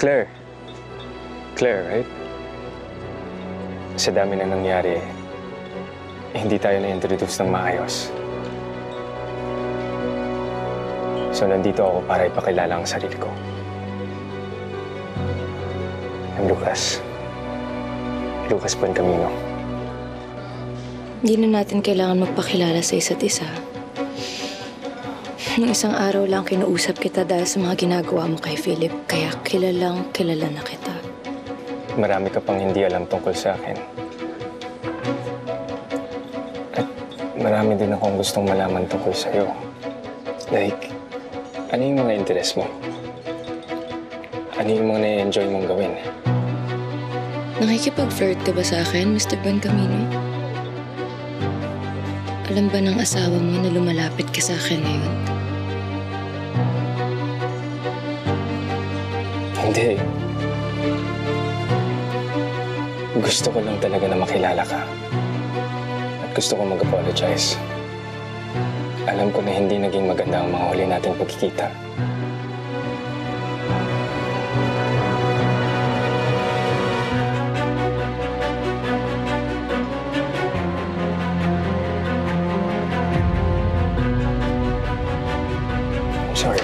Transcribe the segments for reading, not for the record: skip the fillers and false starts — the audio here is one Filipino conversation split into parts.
Claire. Claire, right? Sa dami na nangyari, hindi tayo na-introduce ng maayos. So, nandito ako para ipakilala ang sarili ko. I'm Lucas. Lucas Buencamino. Hindi na natin kailangan magpakilala sa isa't isa. Nung isang araw lang kinuusap kita dahil sa mga ginagawa mo kay Philip, kaya kilalang kilala na kita. Marami ka pang hindi alam tungkol sa akin. At marami din akong gustong malaman tungkol sa'yo. Like, ano yung mga interes mo? Ano yung mga na-enjoy mong gawin? Nakikipag-flirt ka ba sa akin, Mr. Buencamino? Alam ba ng asawa mo na lumalapit ka sa akin ngayon? Hindi. Gusto ko lang talaga na makilala ka. At gusto ko mag-apologize. Alam ko na hindi naging maganda ang mga huli nating pagkikita. I'm sorry.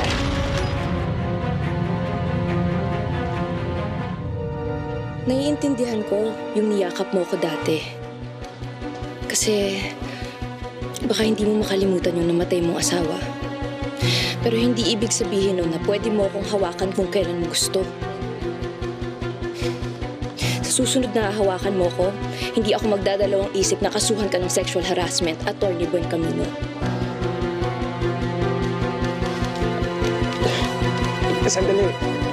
Naiintindihan ko yung niyakap mo ko dati. Kasi baka hindi mo makalimutan yung namatay mong asawa. Pero hindi ibig sabihin nun na pwede mo akong hawakan kung kailan mo gusto. Sa susunod na hawakan mo ko, hindi ako magdadalawang isip na kasuhan ka ng sexual harassment, Attorney Buencamino. Sandali.